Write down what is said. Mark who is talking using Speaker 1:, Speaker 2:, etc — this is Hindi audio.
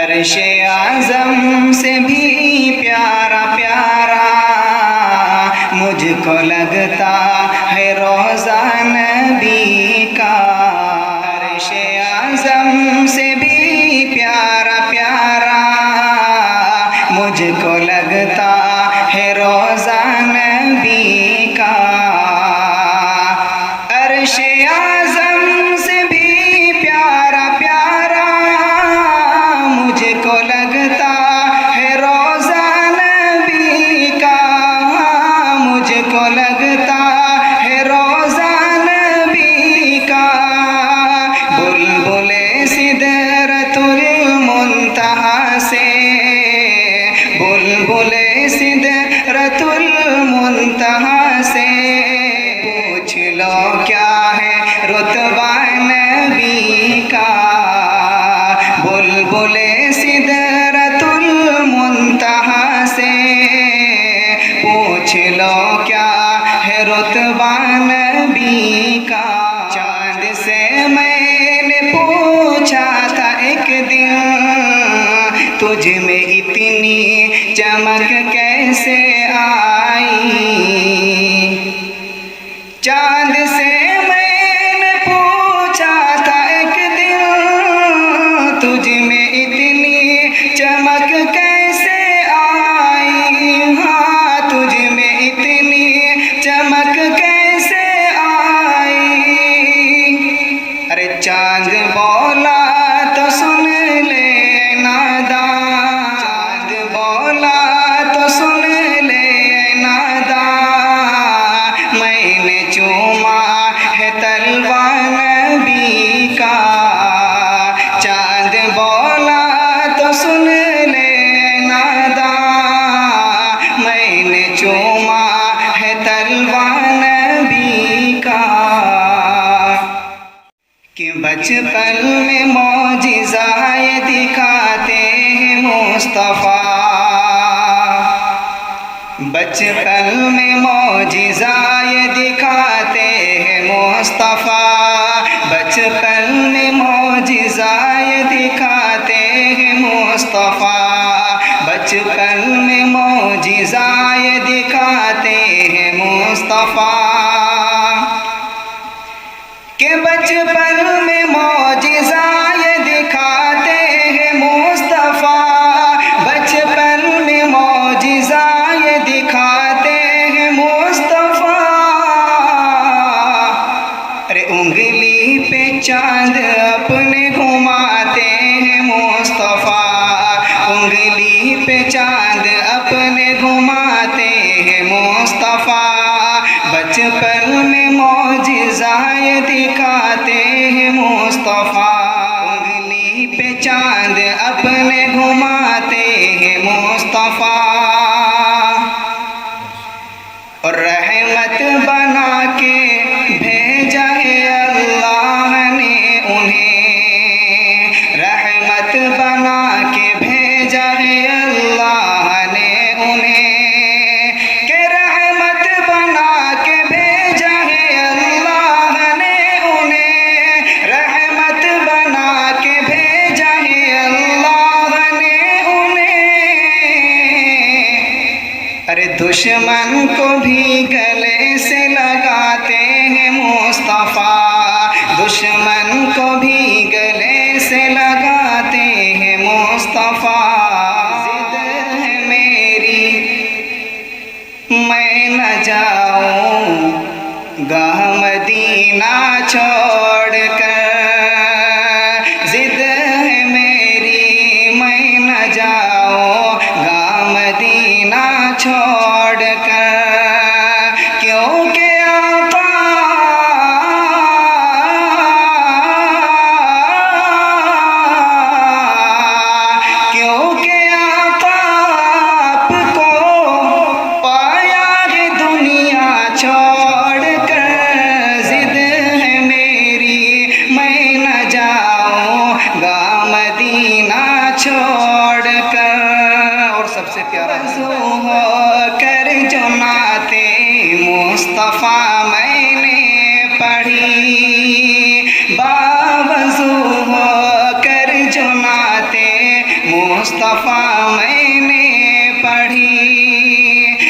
Speaker 1: अर्शे आज़म से भी प्यारा प्यारा मुझको लगता है रोज़ा नबी का। अर्शे आज़म से भी प्यारा प्यारा मुझको लगता है रोज़ा नबी का। अर्शे आज़म से भी प्यारा प्यारा मुझको लगता है रोज़ा नबी का। मुझको लगता है रोज़ा नबी का। बुलबुले सिदरतुल मुंतहा से, बुलबुले सिदरतुल मुंतहा से पूछ लो क्या है रुतबा नबी का। बुलबुले सिदरतुल मुंतहा से पूछ लो क्या है रुतबा नबी का। चाँद से मैंने पूछा था एक दिन तुझ में इतनी चमक कैसे आई। चाँद से मैंने पूछा था एक दिन तुझ में इतनी चमक कैसे आई। हाँ, तुझ में इतनी चमक कैसे आई। अरे चाँद बोला तो सुन ले नादान, चाँद बोला तो सुन ले नादान, मैंने चूमा है तलवा नबी का। चाँद बोला तो सुन ले नादान, मैंने चूमा है तलवा नबी का। कि बचपन में मौजिज़ाए दिखाते हैं मुस्तफ़ा। बचपन में मौजिज़ाए दिखाते हैं मुस्तफ़ा। बचपन में मौजिज़ाए दिखाते हैं मुस्तफ़ा। बचपन में मौजिज़ाए दिखाते हैं मुस्तफ़ा। के बचपन में मौजिज़ाए दिखाते हैं मुस्तफ़ा। बचपन में मौजिज़ाए दिखाते हैं मुस्तफ़ा। अरे उंगली पे चाँद अपने घुमाते हैं मुस्तफ़ा। उंगली पे चाँद अपने घुमाते हैं मुस्तफ़ा। बचपन में मौजिज़ाए दिखाते हैं मुस्तफ़ा। उंगली पे चाँद अपने घुमाते हैं मुस्तफ़ा। और रहमत बना के भेजा है अल्लाह ने उन्हें। रहमत बना के भेजा है अल्लाह ने उन्हें। के रहमत बना के भेजा है अल्लाह ने उन्हें। रहमत बना के भेजा है अल्लाह ने उन्हें। अरे दुश्मन को भी गले से लगाते हैं मुस्तफ़ा। दुश्मन को भी गले से लगाते हैं मुस्तफ़ा। ज़िद है मेरी मैं न जाऊँ गाह मदीना छोड़ कर। ज़िद है मेरी मैं न जाऊँ गाह मदीना छोड़ कर। क्योंकि आका क्योंकि आका आपको पाया है दुनिया छोड़ कर। ज़िद है मेरी मैं न जाऊँ गा मदीना छोड़ कर। और सबसे प्यारा हो कर जो नाते मुस्तफ़ा मैंने पढ़ी। बावज़ू हो कर जो नाते मुस्तफ़ा मैंने पढ़ी।